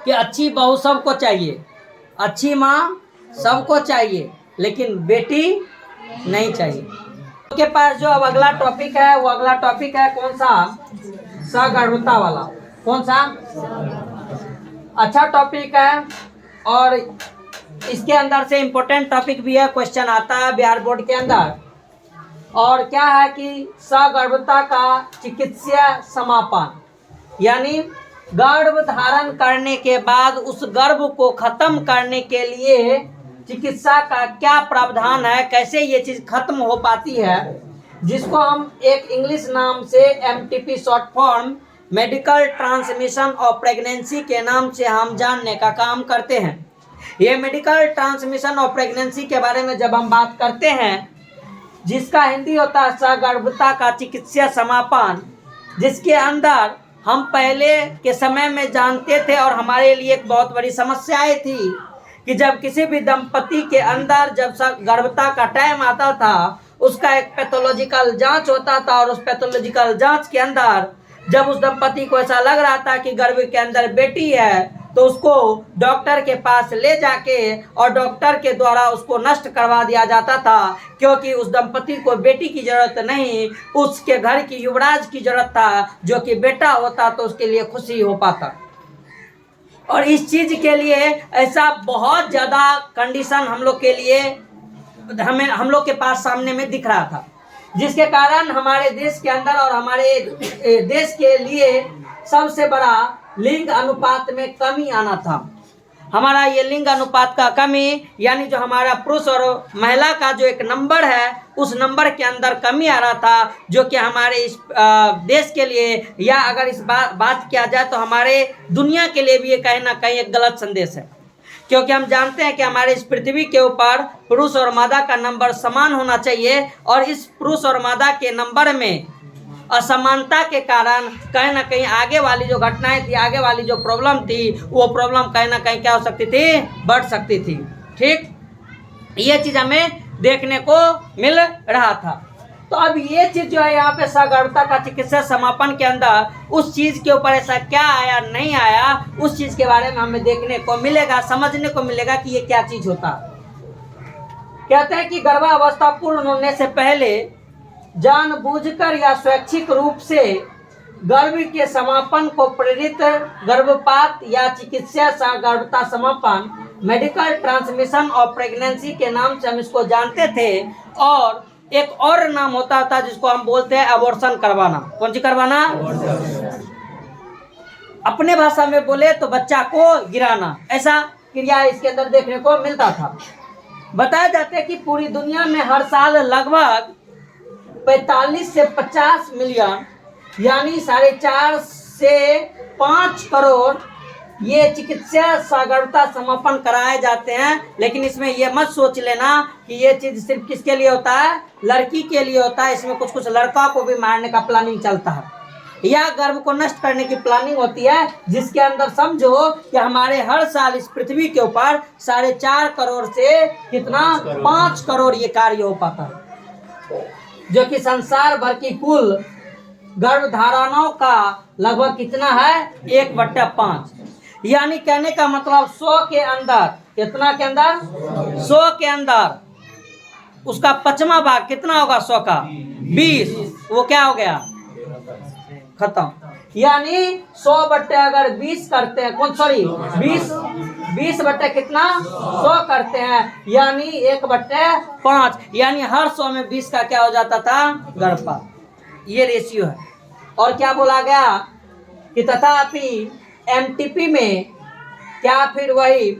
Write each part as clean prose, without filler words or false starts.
कि अच्छी बहू सबको चाहिए, अच्छी माँ सबको चाहिए, लेकिन बेटी नहीं चाहिए। आपके पास जो अब अगला टॉपिक है वो अगला टॉपिक है कौन सा? सगर्भता वाला। कौन सा? अच्छा टॉपिक है और इसके अंदर से इम्पोर्टेंट टॉपिक भी है, क्वेश्चन आता है बिहार बोर्ड के अंदर। और क्या है कि सगर्भता का चिकित्सीय समापन, यानी गर्भ धारण करने के बाद उस गर्भ को खत्म करने के लिए चिकित्सा का क्या प्रावधान है, कैसे ये चीज खत्म हो पाती है, जिसको हम एक इंग्लिश नाम से MTP short form medical transmission of pregnancy के नाम से हम जानने का काम करते हैं। ये मेडिकल ट्रांसमिशन ऑफ प्रेगनेंसी के बारे में जब हम बात करते हैं, जिसका हिंदी होता है सगर्भता का चिकित्सीय समापन, जिसके अंदर हम पहले के समय में जानते थे और हमारे लिए एक बहुत बड़ी समस्याएं थी कि जब किसी भी दंपति के अंदर जब गर्भता का टाइम आता था, उसका एक पैथोलॉजिकल जांच होता था और उस पैथोलॉजिकल जांच के अंदर जब उस दंपति को ऐसा लग रहा था कि गर्भ के अंदर बेटी है, तो उसको डॉक्टर के पास ले जाके और डॉक्टर के द्वारा उसको नष्ट करवा दिया जाता था, क्योंकि उस दंपति को बेटी की जरूरत नहीं, उसके घर की युवराज की जरूरत था, जो कि बेटा होता तो उसके लिए खुशी हो पाता। और इस चीज के लिए ऐसा बहुत ज्यादा कंडीशन हम लोग के लिए हम लोग के पास सामने में दिख रहा था, जिसके कारण हमारे देश के अंदर और हमारे देश के लिए सबसे बड़ा लिंग अनुपात में कमी आना था। हमारा ये लिंग अनुपात का कमी, यानी जो हमारा पुरुष और महिला का जो एक नंबर है, उस नंबर के अंदर कमी आ रहा था, जो कि हमारे इस देश के लिए, या अगर इस बात किया जाए तो हमारे दुनिया के लिए भी ये कहीं ना कहीं एक गलत संदेश है। क्योंकि हम जानते हैं कि हमारे इस पृथ्वी के ऊपर पुरुष और मादा का नंबर समान होना चाहिए, और इस पुरुष और मादा के नंबर में असमानता के कारण कहीं ना कहीं आगे वाली जो घटनाएं थी, आगे वाली जो प्रॉब्लम थी, वो प्रॉब्लम कहीं ना कहीं क्या हो सकती थी? बढ़ सकती थी। ठीक, ये चीज हमें देखने को मिल रहा था। तो अब ये चीज जो है यहाँ पे सगर्भता का चिकित्सा समापन के अंदर उस चीज के ऊपर ऐसा क्या आया नहीं आया, उस चीज के बारे में हमें देखने को मिलेगा, समझने को मिलेगा कि ये क्या चीज होता। कहते हैं कि गर्भावस्था पूर्ण होने से पहले जानबूझकर या स्वैच्छिक रूप से गर्भ के समापन को प्रेरित गर्भपात या चिकित्सा सगर्भता समापन मेडिकल ट्रांसमिशन ऑफ प्रेगनेंसी के नाम से हम इसको जानते थे। और एक और नाम होता था जिसको हम बोलते हैं अबॉर्शन करवाना। कौन सी करवाना? अपने भाषा में बोले तो बच्चा को गिराना, ऐसा क्रिया इसके अंदर देखने को मिलता था। बताया जाता है कि पूरी दुनिया में हर साल लगभग 45 से 50 मिलियन, यानी 4.5 से 5 करोड़ ये चिकित्सा सगर्भता समापन कराए जाते हैं। लेकिन इसमें ये मत सोच लेना कि ये चीज सिर्फ किसके लिए होता है? लड़की के लिए होता है। इसमें कुछ लड़का को भी मारने का प्लानिंग चलता है, या गर्भ को नष्ट करने की प्लानिंग होती है, जिसके अंदर समझो कि हमारे हर साल इस पृथ्वी के ऊपर 4.5 करोड़ से कितना 5 करोड़ ये कार्य हो पाता है, जो कि संसार भर की कुल गर्भधारणों का लगभग कितना है? 1/5। यानी कहने का मतलब 100 के अंदर, कितना के अंदर? 100 के अंदर उसका 5वां भाग कितना होगा? 100 का 20, वो क्या हो गया? खत्म। यानी 100 बट्टे अगर 20 करते हैं, 20 बट्टे कितना? 100 करते हैं, यानी 1/5, यानी हर 100 में 20 का क्या हो जाता था? गर्भपात। ये रेशियो है। और क्या बोला गया कि तथापि MTP में क्या फिर वही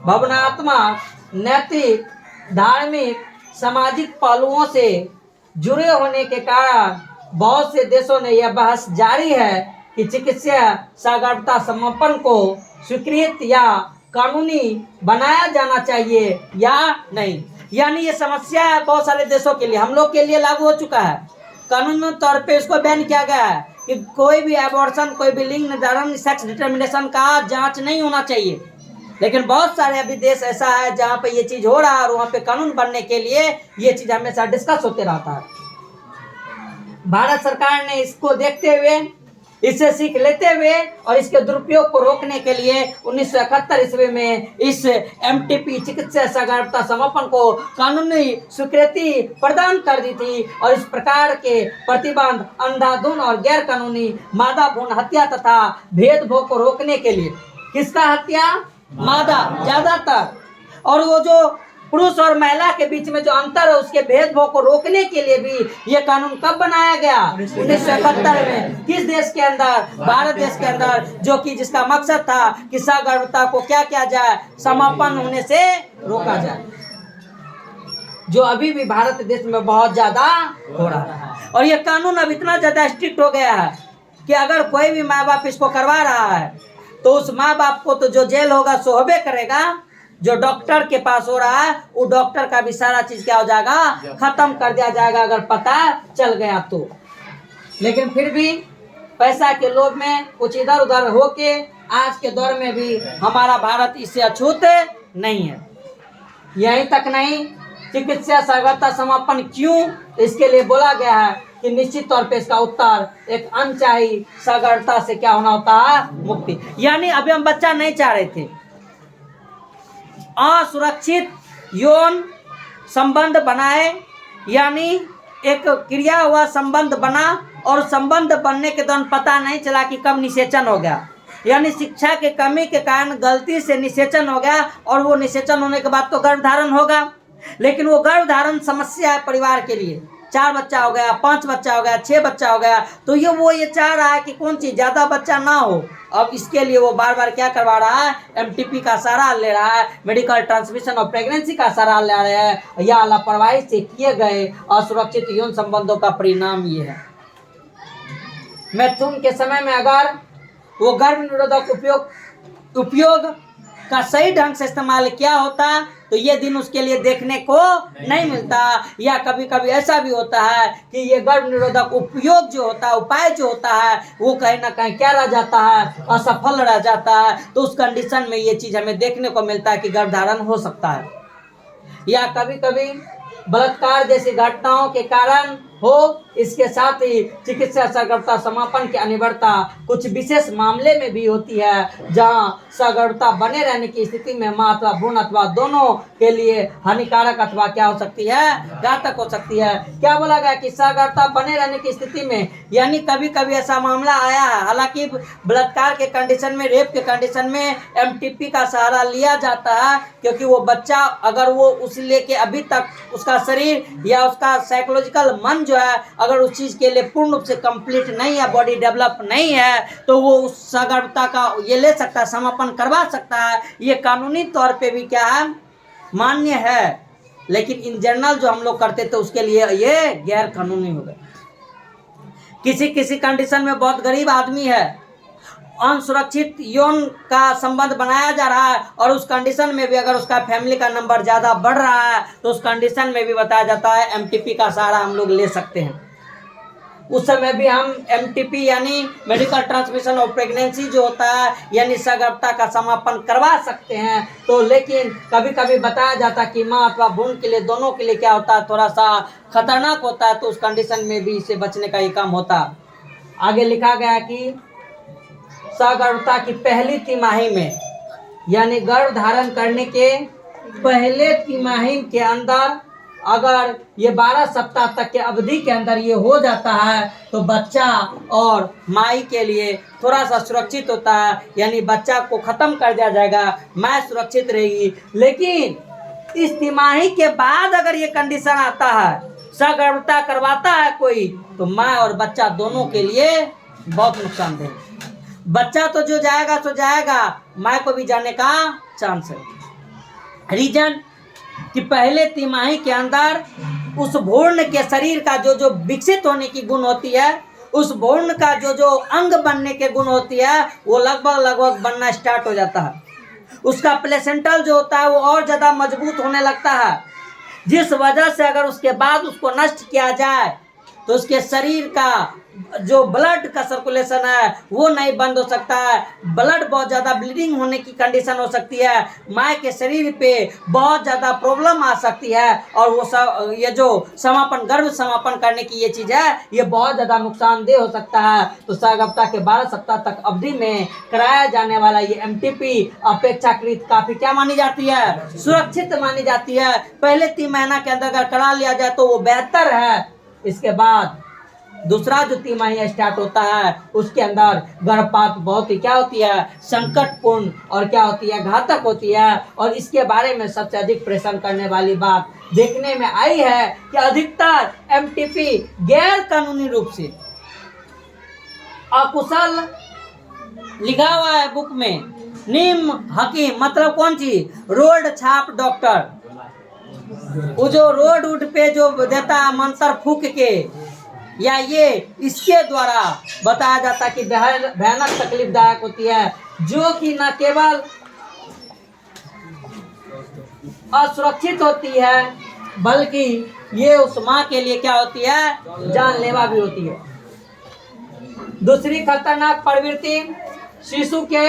भावनात्मक, नैतिक, धार्मिक, सामाजिक पहलुओं से जुड़े होने के कारण बहुत से देशों ने यह बहस जारी है कि चिकित्सा सगर्भता समापन को स्वीकृत या कानूनी बनाया जाना चाहिए या नहीं। यानी ये समस्या है बहुत सारे देशों के लिए, हम लोग के लिए लागू हो चुका है। कानूनी तौर पे इसको बैन किया गया है कि कोई भी एबॉर्शन, कोई भी लिंग निर्धारण, सेक्स डिटर्मिनेशन का जांच नहीं होना चाहिए। लेकिन बहुत सारे अभी देश ऐसा है जहाँ पे ये चीज हो रहा है और वहाँ पे कानून बनने के लिए ये चीज हमेशा डिस्कस होते रहता है। भारत सरकार ने इसको देखते हुए इससे सीख लेते हुए और इसके दुरुपयोग को रोकने के लिए 1971 ईस्वी में इस एमटीपी चिकित्सा सगर्भता समापन को कानूनी स्वीकृति प्रदान कर दी थी और इस प्रकार के प्रतिबंध अंधाधुन और गैर कानूनी मादा भ्रूण हत्या तथा भेदभाव को रोकने के लिए, किसका हत्या? मादा ज्यादातर, और वो जो पुरुष और महिला के बीच में जो अंतर है उसके भेदभाव को रोकने के लिए भी ये कानून कब बनाया गया? 1971 में। किस देश के अंदर? भारत देश के अंदर, जो कि जिसका मकसद था कि सगर्भता को क्या किया जाए? समापन होने से रोका जाए, जो अभी भी भारत देश में बहुत ज्यादा हो रहा है। और ये कानून अब इतना ज्यादा स्ट्रिक्ट हो गया है कि अगर कोई भी माँ बाप इसको करवा रहा है तो उस माँ बाप को तो जो जेल होगा सो होबे करेगा, जो डॉक्टर के पास हो रहा है वो डॉक्टर का भी सारा चीज क्या हो जाएगा? खत्म कर दिया जाएगा अगर पता चल गया तो। लेकिन फिर भी पैसा के लोभ में कुछ इधर उधर होके आज के दौर में भी हमारा भारत इससे अछूत नहीं है। यहीं तक नहीं, चिकित्सा सगर्भता समापन क्यों, इसके लिए बोला गया है कि निश्चित तौर पे इसका उत्तर एक अनचाही सगर्भता से क्या होना होता है? मुक्ति। यानी अभी हम बच्चा नहीं चाह रहे थे, असुरक्षित यौन संबंध बनाए, यानी एक क्रिया हुआ संबंध बना और संबंध बनने के दौरान पता नहीं चला कि कब निषेचन हो गया, यानी शिक्षा के कमी के कारण गलती से निषेचन हो गया और वो निषेचन होने के बाद तो गर्भधारण होगा, लेकिन वो गर्भधारण समस्या है परिवार के लिए। 4 बच्चा हो गया, 5 बच्चा हो गया, 6 बच्चा हो गया, तो ये चाह रहा है कि कौन चीज ज्यादा बच्चा ना हो। अब इसके लिए वो बार बार क्या करवा रहा है? एमटीपी का सहारा ले रहा है, मेडिकल ट्रांसमिशन ऑफ प्रेगनेंसी का सहारा ले रहा है। या लापरवाही से किए गए असुरक्षित यौन संबंधों का परिणाम ये है। मैथुन के समय में अगर वो गर्भ निरोधक उपयोग का सही ढंग से इस्तेमाल किया होता तो ये दिन उसके लिए देखने को नहीं मिलता। या कभी कभी ऐसा भी होता है कि ये गर्भ निरोधक उपयोग जो होता है, उपाय जो होता है, वो कहीं ना कहीं क्या रह जाता है? असफल रह जाता है। तो उस कंडीशन में ये चीज हमें देखने को मिलता है कि गर्भधारण हो सकता है। या कभी कभी बलात्कार जैसी घटनाओं के कारण हो, इसके साथ ही चिकित्सा सगर्भता समापन की अनिवार्यता कुछ विशेष मामले में भी होती है, जहां सगर्भता बने रहने की स्थिति में मां अथवा भ्रूण अथवा दोनों के लिए हानिकारक अथवा क्या हो सकती है? घातक हो सकती है। क्या बोला गया कि सगर्भता बने रहने की स्थिति में, यानी कभी कभी ऐसा मामला आया है, हालांकि बलात्कार के कंडीशन में, रेप के कंडीशन में एमटीपी का सहारा लिया जाता है, क्योंकि वो बच्चा अगर वो उस लेके अभी तक उसका शरीर या उसका साइकोलॉजिकल मन जो है अगर उस चीज के लिए पूर्ण रूप से कंप्लीट नहीं है, बॉडी डेवलप नहीं है, तो वो उस सगर्भता का ये ले सकता है, समापन करवा सकता है। ये कानूनी तौर पे भी क्या है? मान्य है। लेकिन इन जनरल जो हम लोग करते थे उसके लिए ये गैर कानूनी हो गए। किसी कंडीशन में बहुत गरीब आदमी है, अनसुरक्षित यौन का संबंध बनाया जा रहा है और उस कंडीशन में भी अगर उसका फैमिली का नंबर ज़्यादा बढ़ रहा है तो उस कंडीशन में भी बताया जाता है एमटीपी का सहारा हम लोग ले सकते हैं। उस समय भी हम एमटीपी यानी मेडिकल ट्रांसमिशन ऑफ प्रेगनेंसी जो होता है, यानी सगर्भता का समापन करवा सकते हैं। तो लेकिन कभी कभी बताया जाता है कि माँ अथवा भ्रूण के लिए, दोनों के लिए क्या होता है? थोड़ा सा खतरनाक होता है। तो उस कंडीशन में भी इससे बचने का ही काम होता है। आगे लिखा गया कि सगर्भता की पहली तिमाही में, यानी गर्भ धारण करने के पहले तिमाही के अंदर अगर ये 12 सप्ताह तक के अवधि के अंदर ये हो जाता है तो बच्चा और माई के लिए थोड़ा सा सुरक्षित होता है, यानी बच्चा को खत्म कर दिया जाएगा, माँ सुरक्षित रहेगी। लेकिन इस तिमाही के बाद अगर ये कंडीशन आता है, सगर्भता करवाता है कोई, तो माँ और बच्चा दोनों के लिए बहुत नुकसानदेह। बच्चा तो जो जाएगा सो जाएगा, माँ को भी जाने का चांस है। रीजन कि पहले तिमाही के अंदर उस भ्रूण के शरीर का जो विकसित होने की गुण होती है, उस भ्रूण का जो अंग बनने के गुण होती है, वो लगभग बनना स्टार्ट हो जाता है। उसका प्लेसेंटल जो होता है वो और ज़्यादा मजबूत होने लगता है, जिस वजह से अगर उसके बाद उसको नष्ट किया जाए तो उसके शरीर का जो ब्लड का सर्कुलेशन है वो नहीं बंद हो सकता है, ब्लड बहुत ज़्यादा ब्लीडिंग होने की कंडीशन हो सकती है, माँ के शरीर पे बहुत ज़्यादा प्रॉब्लम आ सकती है, और वो सब ये जो समापन गर्भ समापन करने की ये चीज़ है ये बहुत ज़्यादा नुकसानदेह हो सकता है। तो सगर्भता के 12 सप्ताह तक अवधि में कराया जाने वाला ये MTP अपेक्षाकृत काफ़ी क्या मानी जाती है, सुरक्षित मानी जाती है। पहले 3 महीना के अंदर अगर करा लिया जाए तो वो बेहतर है। इसके बाद दूसरा जो तिमाही स्टार्ट होता है उसके अंदर गर्भपात बहुत ही क्या होती है, संकटपूर्ण और क्या होती है, घातक होती है। और इसके बारे में सबसे अधिक परेशान करने वाली बात देखने में आई है कि अधिकतर MTP गैर कानूनी रूप से अकुशल लिखा हुआ है बुक में, निम हकीम मतलब कौन चीज, रोड छाप डॉक्टर, वो जो रोड उड पे जो देता है मंत्र फूक के, या ये इसके द्वारा बताया जाता है कि भयानक तकलीफदायक होती है, जो कि न केवल असुरक्षित होती है बल्कि ये उस माँ के लिए क्या होती है, जानलेवा भी होती है। दूसरी खतरनाक प्रवृत्ति, शिशु के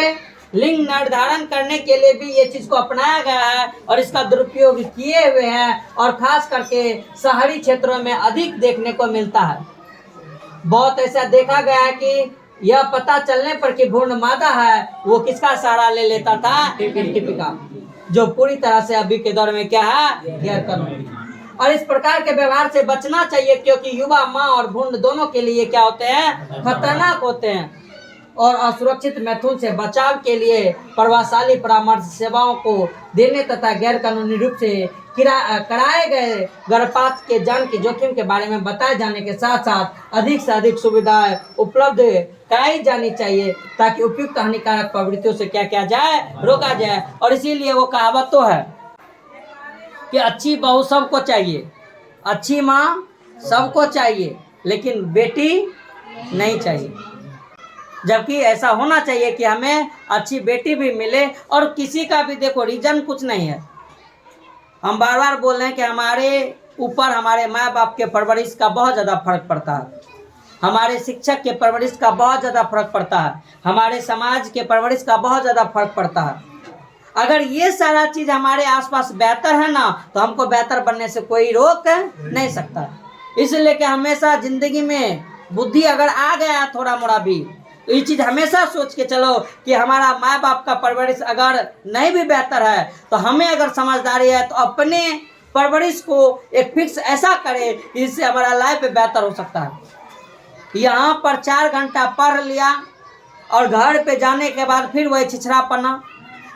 लिंग निर्धारण करने के लिए भी ये चीज को अपनाया गया है और इसका दुरुपयोग किए हुए हैं, और खास करके शहरी क्षेत्रों में अधिक देखने को मिलता है। बहुत ऐसा देखा गया है कि यह पता चलने पर कि भ्रूण मादा है वो किसका सहारा ले लेता था, MTP का, जो पूरी तरह से अभी के दौर में क्या है, गैर कानूनी। और इस प्रकार के व्यवहार से बचना चाहिए क्योंकि युवा माँ और भ्रूण दोनों के लिए क्या होते हैं, खतरनाक होते हैं। और असुरक्षित मैथुन से बचाव के लिए प्रभावशाली परामर्श सेवाओं को देने तथा गैर कानूनी रूप से कराए गए गर्भपात के जान के जोखिम के बारे में बताए जाने के साथ साथ अधिक से अधिक सुविधाएं उपलब्ध कराई जानी चाहिए ताकि उपयुक्त हानिकारक प्रवृत्तियों से क्या किया जाए, रोका जाए। और इसीलिए वो कहावत तो है कि अच्छी बहू सबको चाहिए, अच्छी माँ सबको चाहिए, लेकिन बेटी नहीं चाहिए। जबकि ऐसा होना चाहिए कि हमें अच्छी बेटी भी मिले, और किसी का भी देखो रीजन कुछ नहीं है। हम बार बार बोल रहे हैं कि हमारे ऊपर हमारे माँ बाप के परवरिश का बहुत ज़्यादा फर्क पड़ता है, हमारे शिक्षक के परवरिश का बहुत ज़्यादा फर्क पड़ता है, हमारे समाज के परवरिश का बहुत ज़्यादा फर्क पड़ता है। अगर ये सारा चीज़ हमारे आसपास बेहतर है ना, तो हमको बेहतर बनने से कोई रोक नहीं सकता। इसलिए कि हमेशा ज़िंदगी में बुद्धि अगर आ गया थोड़ा मोड़ा भी, तो ये चीज़ हमेशा सोच के चलो कि हमारा माँ बाप का परवरिश अगर नहीं भी बेहतर है तो हमें अगर समझदारी है तो अपने परवरिश को एक फिक्स ऐसा करें जिससे हमारा लाइफ बेहतर हो सकता है। यहाँ पर 4 घंटा पढ़ लिया और घर पे जाने के बाद फिर वही छिछड़ापना,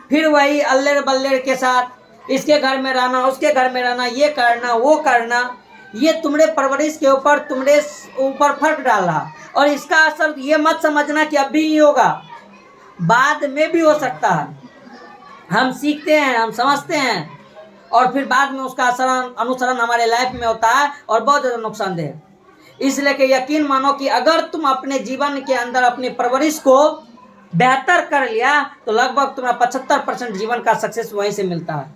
फिर वही अल्लेर बल्लेर के साथ, इसके घर में रहना, उसके घर में रहना, ये करना वो करना, ये तुम्हारे परवरिश के ऊपर तुम्हारे ऊपर फर्क डाल रहा। और इसका असर ये मत समझना कि अभी ही होगा, बाद में भी हो सकता है। हम सीखते हैं, हम समझते हैं, और फिर बाद में उसका अनुसरण हमारे लाइफ में होता है और बहुत ज़्यादा नुकसानदेह है। इसलिए कि यकीन मानो कि अगर तुम अपने जीवन के अंदर अपनी परवरिश को बेहतर कर लिया तो लगभग तुम्हारा 75% जीवन का सक्सेस वहीं से मिलता है।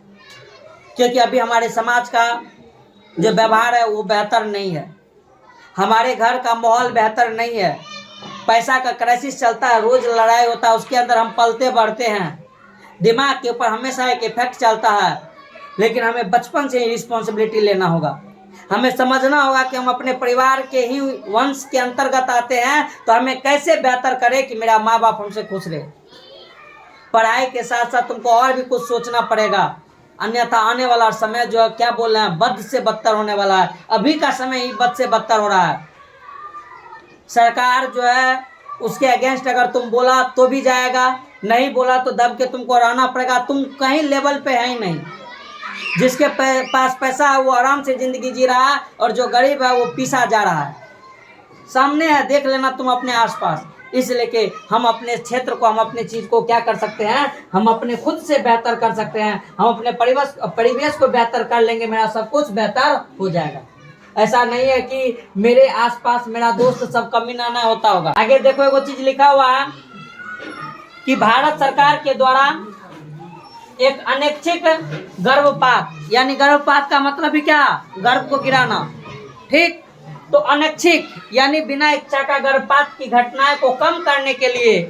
क्योंकि अभी हमारे समाज का जो व्यवहार है वो बेहतर नहीं है, हमारे घर का माहौल बेहतर नहीं है, पैसा का क्राइसिस चलता है, रोज लड़ाई होता है, उसके अंदर हम पलते बढ़ते हैं, दिमाग के ऊपर हमेशा एक इफेक्ट चलता है। लेकिन हमें बचपन से ही रिस्पॉन्सिबिलिटी लेना होगा, हमें समझना होगा कि हम अपने परिवार के ही वंश के अंतर्गत आते हैं, तो हमें कैसे बेहतर करें कि मेरा माँ बाप हमसे खुश रहे। पढ़ाई के साथ साथ तुमको और भी कुछ सोचना पड़ेगा, अन्यथा आने वाला समय जो है क्या बोल रहे हैं, बद से बदतर होने वाला है। अभी का समय ही बद से बदतर हो रहा है। सरकार जो है उसके अगेंस्ट अगर तुम बोला तो भी जाएगा, नहीं बोला तो दब के तुमको रहना पड़ेगा। तुम कहीं लेवल पे है ही नहीं। जिसके पास पैसा है वो आराम से ज़िंदगी जी रहा है, और जो गरीब है वो पीसा जा रहा है। सामने है, देख लेना तुम अपने आसपास। इसलिए कि हम अपने क्षेत्र को, हम अपनी चीज़ को क्या कर सकते हैं, हम अपने खुद से बेहतर कर सकते हैं। हम अपने परिवेश को बेहतर कर लेंगे, मेरा सब कुछ बेहतर हो जाएगा। ऐसा नहीं है कि मेरे आसपास मेरा दोस्त सब कमीना ना होता होगा। आगे देखो, एगो चीज लिखा हुआ है कि भारत सरकार के द्वारा एक अनैच्छिक गर्भपात, यानी गर्भपात का मतलब ही क्या, गर्भ को गिराना, ठीक, तो अनैच्छिक यानी बिना इच्छा का गर्भपात की घटनाएं को कम करने के लिए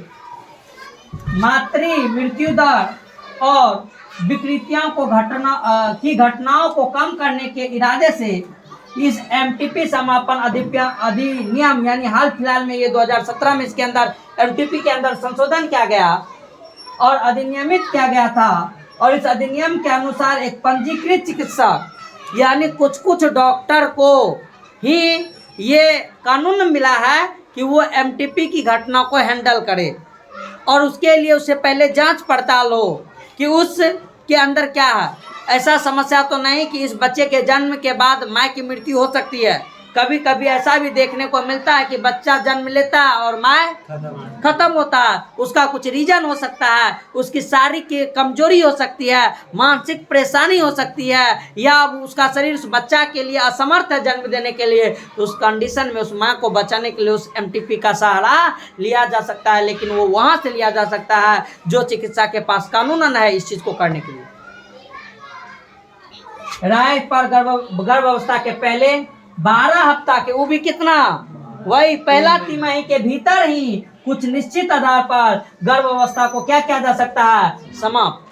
मातृ मृत्यु दर और विकृतियों को घटनाओं को कम करने के इरादे से इस एमटीपी समापन अधिनियम यानी हाल फिलहाल में ये 2017 में इसके अंदर एमटीपी के अंदर संशोधन किया गया और अधिनियमित किया गया था। और इस अधिनियम के अनुसार एक पंजीकृत चिकित्सक यानी कुछ डॉक्टर को ही ये कानून मिला है कि वो एमटीपी की घटना को हैंडल करे और उसके लिए उससे पहले जांच पड़ताल हो कि उसके अंदर क्या है। ऐसा समस्या तो नहीं कि इस बच्चे के जन्म के बाद माँ की मृत्यु हो सकती है। कभी कभी ऐसा भी देखने को मिलता है कि बच्चा जन्म लेता है और माँ खत्म होता है। उसका कुछ रीजन हो सकता है, उसकी शारीरिक कमजोरी हो सकती है, मानसिक परेशानी हो सकती है, या उसका शरीर उस बच्चा के लिए असमर्थ है जन्म देने के लिए। तो उस कंडीशन में उस माँ को बचाने के लिए उस एमटीपी का सहारा लिया जा सकता है, लेकिन वो वहाँ से लिया जा सकता है जो चिकित्सा के पास कानूनन है इस चीज़ को करने के लिए। राइट पर गर्भावस्था के पहले 12 हफ्ता के, वो भी कितना, वही पहला तिमाही के भीतर ही कुछ निश्चित आधार पर गर्भावस्था को क्या किया जा सकता है, समाप्त।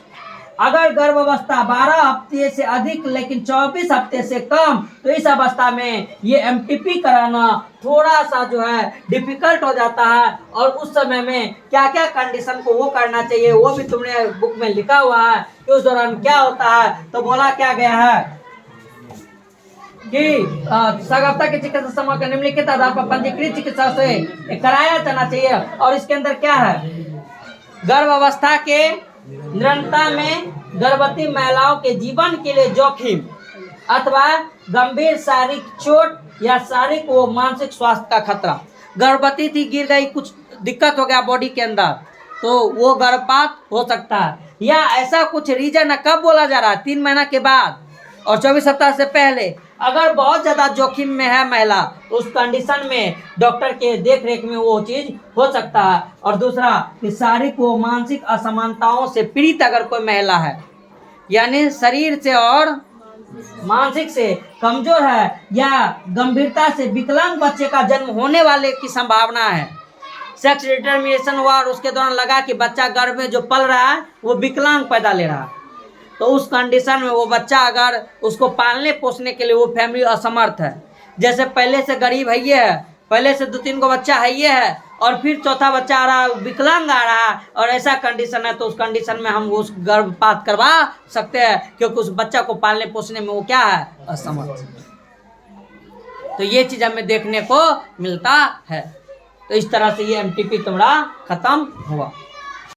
अगर गर्भावस्था 12 हफ्ते से अधिक लेकिन 24 हफ्ते से कम, तो इस अवस्था में ये एमटीपी कराना थोड़ा सा जो है डिफिकल्ट हो जाता है। और उस समय में क्या क्या कंडीशन को वो करना चाहिए वो भी तुमने बुक में लिखा हुआ है कि उस दौरान क्या होता है। तो बोला क्या गया है कि सगर्भता की चिकित्सा समूह के निम्नलिखित आधार पर पंजीकृत चिकित्सा से कराया जाना चाहिए। और इसके अंदर क्या है, गर्भावस्था के निरंतरता में गर्भवती महिलाओं के जीवन के लिए जोखिम अथवा गंभीर शारीरिक चोट या शारीरिक व मानसिक स्वास्थ्य का खतरा। गर्भवती थी, गिर गई, कुछ दिक्कत हो गया बॉडी के अंदर, तो वो गर्भपात हो सकता है। या ऐसा कुछ रीजन है, कब बोला जा रहा है, 3 महीना के बाद और 24 सप्ताह से पहले। अगर बहुत ज़्यादा जोखिम में है महिला तो उस कंडीशन में डॉक्टर के देख रेख में वो चीज़ हो सकता है। और दूसरा कि शारीरिक व मानसिक असमानताओं से पीड़ित अगर कोई महिला है, यानी शरीर से और मानसिक से कमजोर है या गंभीरता से विकलांग बच्चे का जन्म होने वाले की संभावना है, सेक्स डिटर्मिनेशन हुआ और उसके दौरान लगा कि बच्चा गर्भ में जो पल रहा है वो विकलांग पैदा ले रहा है, तो उस कंडीशन में वो बच्चा अगर उसको पालने पोसने के लिए वो फैमिली असमर्थ है, जैसे पहले से गरीब है ये है, पहले से 2-3 को बच्चा है ये है और फिर चौथा बच्चा आ रहा है विकलांग आ रहा है और ऐसा कंडीशन है, तो उस कंडीशन में हम उस गर्भपात करवा सकते हैं क्योंकि उस बच्चा को पालने पोसने में वो क्या है, असमर्थ। तो ये चीज़ हमें देखने को मिलता है। तो इस तरह से ये एमटीपी तुम्हारा खत्म हुआ।